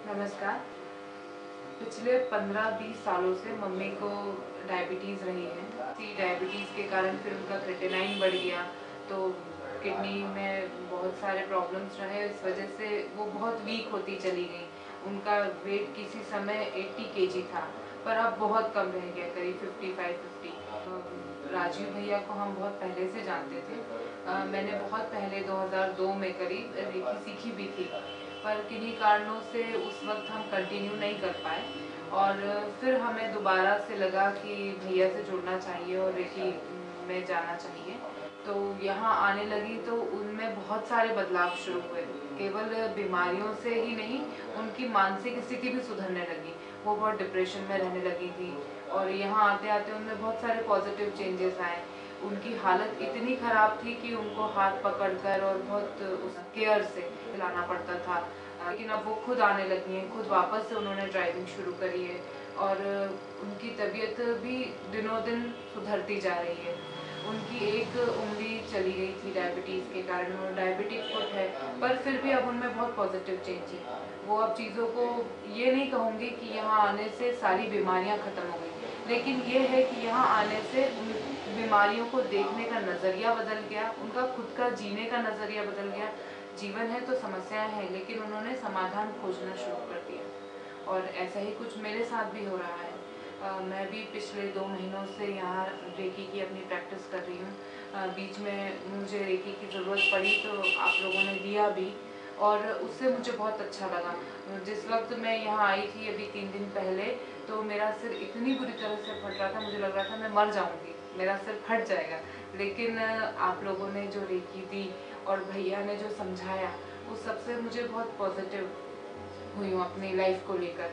नमस्कार। पिछले 15-20 सालों से मम्मी को डायबिटीज़ रही है। डायबिटीज़ के कारण फिर उनका क्रिएटिनिन बढ़ गया, तो किडनी में बहुत सारे प्रॉब्लम्स रहे। इस वजह से वो बहुत वीक होती चली गई। उनका वेट किसी समय 80 केजी था, पर अब बहुत कम रह गया, करीब 55-50। राजीव भैया को हम बहुत पहले से जानते थे। मैंने बहुत पहले 2002 में करीब रेकी सीखी भी थी, पर किन्हीं कारणों से उस वक्त हम कंटिन्यू नहीं कर पाए। और फिर हमें दोबारा से लगा कि भैया से जुड़ना चाहिए और रेकी में जाना चाहिए। तो यहाँ आने लगी तो उनमें बहुत सारे बदलाव शुरू हुए। केवल बीमारियों से ही नहीं, उनकी मानसिक स्थिति भी सुधरने लगी। वो बहुत डिप्रेशन में रहने लगी थी, और यहाँ आते आते उनमें बहुत सारे पॉजिटिव चेंजेस आए। उनकी हालत इतनी ख़राब थी कि उनको हाथ पकड़कर और बहुत उस केयर से लाना पड़ता था, लेकिन अब वो खुद आने लगी हैं। खुद वापस से उन्होंने ड्राइविंग शुरू करी है, और उनकी तबीयत भी दिनों दिन सुधरती जा रही है। उनकी एक उंगली चली गई थी डायबिटीज़ के कारण, वो डायबिटिक फुट है, पर फिर भी अब उनमें बहुत पॉजिटिव चेंज है। वो अब चीज़ों को, ये नहीं कहूँगी कि यहाँ आने से सारी बीमारियाँ ख़त्म हो गई, लेकिन ये है कि यहाँ आने से उन बीमारियों को देखने का नज़रिया बदल गया, उनका खुद का जीने का नज़रिया बदल गया। जीवन है तो समस्याएं हैं, लेकिन उन्होंने समाधान खोजना शुरू कर दिया। और ऐसा ही कुछ मेरे साथ भी हो रहा है। मैं भी पिछले 2 महीनों से यहाँ रेकी की अपनी प्रैक्टिस कर रही हूँ। बीच में मुझे रेकी की ज़रूरत पड़ी तो आप लोगों ने दिया भी, और उससे मुझे बहुत अच्छा लगा। जिस वक्त मैं यहाँ आई थी अभी 3 दिन पहले, तो मेरा सिर इतनी बुरी तरह से फट रहा था, मुझे लग रहा था मैं मर जाऊँगी, मेरा सिर फट जाएगा। लेकिन आप लोगों ने जो रेकी दी और भैया ने जो समझाया, उस सबसे मुझे बहुत पॉजिटिव हुई हूँ अपनी लाइफ को लेकर।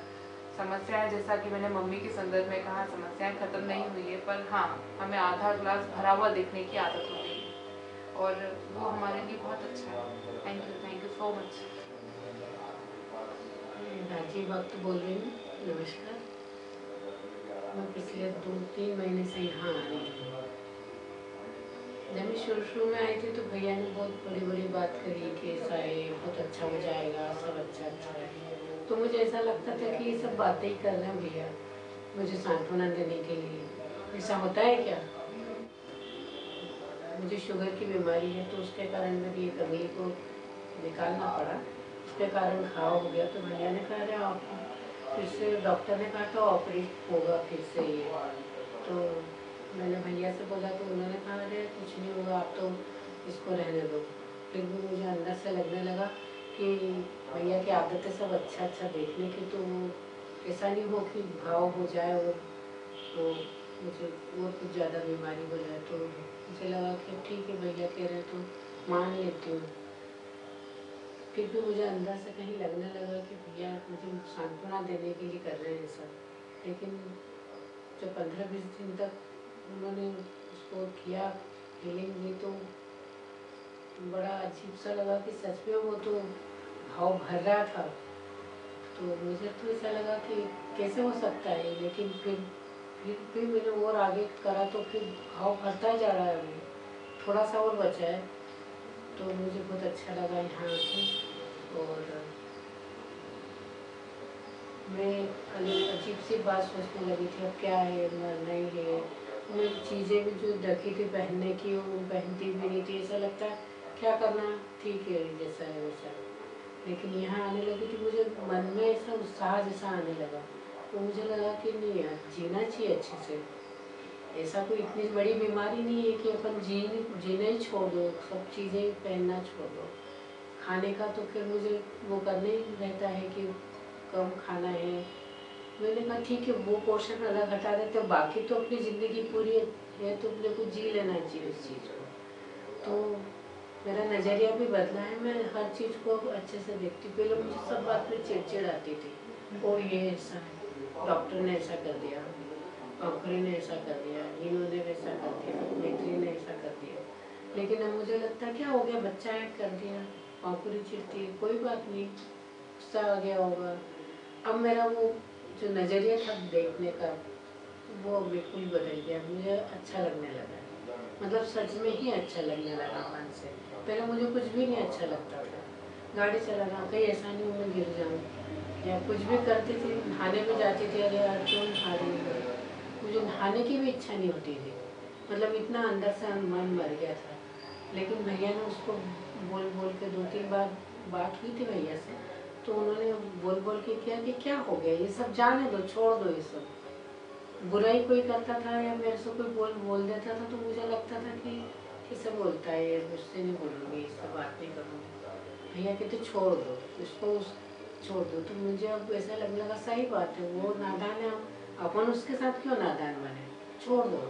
समस्याएं, जैसा कि मैंने मम्मी के संदर्भ में कहा, समस्याएं ख़त्म नहीं हुई है, पर हाँ, हमें आधा ग्लास भरा हुआ देखने की आदत हो गई है, और वो हमारे लिए बहुत अच्छा है। Thank you so much. Rajiv Bhakt बोल रही हूँ। नमस्कार। मैं पिछले 2-3 महीने से यहाँ आ रही हूँ। जब मैं शुरू में आई थी तो भैया ने बहुत बड़ी बात करी कि ऐसा है, बहुत अच्छा हो जाएगा, सब अच्छा है। तो मुझे ऐसा लगता था कि ये सब बातें ही कर रहे हैं भैया, मुझे सांत्वना देने के लिए। ऐसा होता है क्या? मुझे शुगर की बीमारी है, तो उसके कारण मेरी एक अंगली को निकालना पड़ा, उसके कारण घाव हो गया। तो भैया ने कहा रहे आप फिर से, डॉक्टर ने कहा था ऑपरेट होगा फिर से ये। तो मैंने भैया से बोला तो उन्होंने कहा अरे कुछ नहीं होगा, आप तो इसको रहने दो। फिर भी मुझे अंदर से लगने लगा कि भैया की आदतें सब अच्छा देखने की, तो ऐसा नहीं हो कि घाव हो जाए और तो मुझे और कुछ ज़्यादा बीमारी हो जाए। तो मुझे लगा कि ठीक है, भैया कह रहे तो मान लेती हूँ। फिर भी मुझे अंदर से कहीं लगने लगा कि भैया मुझे सांत्वना देने के लिए कर रहे हैं सब। लेकिन जब 15-20 दिन तक उन्होंने उसको किया, हीलिंग दी, तो बड़ा अजीब सा लगा कि सच में वो तो घाव भर रहा था। तो मुझे तो ऐसा लगा कि कैसे हो सकता है, लेकिन फिर मैंने और आगे करा तो फिर घाव भरता जा रहा है, अभी थोड़ा सा और बचा है। तो मुझे बहुत अच्छा लगा यहाँ आके। और मैं अजीब सी बात सोचने लगी थी, अब क्या है, मरना ही है। मैं चीज़ें भी जो रखी थी पहनने की, वो पहनती भी नहीं थी। ऐसा लगता है क्या करना, ठीक है जैसा है वैसा। लेकिन यहाँ आने लगी थी, मुझे मन में ऐसा उत्साह जैसा आने लगा। तो मुझे लगा कि नहीं यार, जीना चाहिए अच्छे से। ऐसा कोई इतनी बड़ी बीमारी नहीं है कि अपन जीना ही छोड़ दो, सब चीज़ें पहनना छोड़ दो। खाने का तो फिर मुझे वो करना ही रहता है कि कम खाना है। मैंने कहा ठीक है, वो पोर्शन अलग हटा देते, बाकी तो अपनी ज़िंदगी पूरी है, तो अपने को जी लेना चाहिए उस चीज़ को। तो मेरा नज़रिया भी बदला है, मैं हर चीज़ को अच्छे से देखती। पहले मुझे सब बात में चिड़चिड़ आती थी, ओ ये ऐसा है, डॉक्टर ने ऐसा कर दिया, पंखुड़ी ने ऐसा कर दिया, इन्होंने वैसा कर दिया, नेत्री ने ऐसा कर दिया। लेकिन अब मुझे लगता है क्या हो गया, बच्चा है, कर दिया, पंखुड़ी चिड़ती है, कोई बात नहीं, गुस्सा आ गया होगा। अब मेरा वो जो नज़रिया था देखने का, वो बिल्कुल बदल गया, मुझे अच्छा लगने लगा। मतलब सच में ही अच्छा लगने लगा मन से। पहले मुझे कुछ भी नहीं अच्छा लगता था, गाड़ी चलाना, कहीं ऐसा नहीं हो मैं गिर जाऊँ या कुछ भी करती थी। नहाने भी जाती थी, अरे यार क्यों नहा रही है, मुझे नहाने की भी इच्छा नहीं होती थी। मतलब इतना अंदर से मन मर गया था। लेकिन भैया ने उसको बोल बोल के 2-3 बार बात हुई थी भैया से, तो उन्होंने बोल बोल के किया कि क्या हो गया, ये सब जाने दो, छोड़ दो ये सब। बुराई कोई करता था या मेरे से कोई बोल देता था तो मुझे लगता था कि किसे बोलता है ये, मुझसे नहीं बोलूँगी, इससे बात नहीं करूँगी। भैया कहते छोड़ दो इसको, छोड़ दो। तो मुझे अब ऐसा लगने लगा सही बात है, वो नादान है, अपन उसके साथ क्यों नादान बने, छोड़ दो।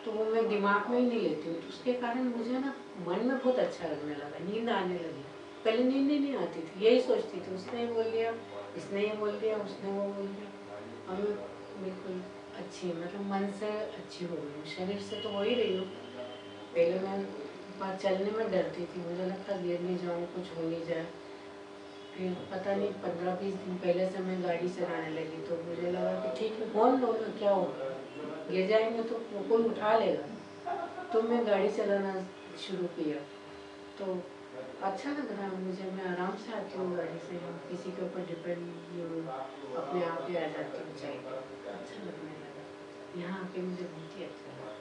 तो वो मैं दिमाग में ही नहीं लेती हूँ, तो उसके कारण मुझे ना मन में बहुत अच्छा लगने लगा, नींद आने लगी। पहले नींद ही नहीं आती थी, यही सोचती थी उसने ये बोल दिया, इसने ये बोल दिया, उसने वो बोल दिया। और मैं बिल्कुल अच्छी, मतलब मन से अच्छी हो गई हूँ, शरीर से तो हो ही रही हूँ। पहले मैं बात चलने में डरती थी, मुझे लगता गिर नहीं जाऊँ, कुछ हो नहीं जाए। फिर पता नहीं 15-20 दिन पहले से मैं गाड़ी चलाने लगी, तो मुझे लगा कि ठीक है कौन लो ना, क्या होगा, गिर जाएंगे तो कोई उठा लेगा। तो मैं गाड़ी चलाना शुरू किया, तो अच्छा लग रहा है मुझे, मैं आराम से आती हूँ गाड़ी से, किसी के ऊपर डिपेंड नहीं हूँ, अपने आप ही आ जाती हूँ चल के। अच्छा लगने लगा, यहाँ आके मुझे बहुत ही अच्छा लगा।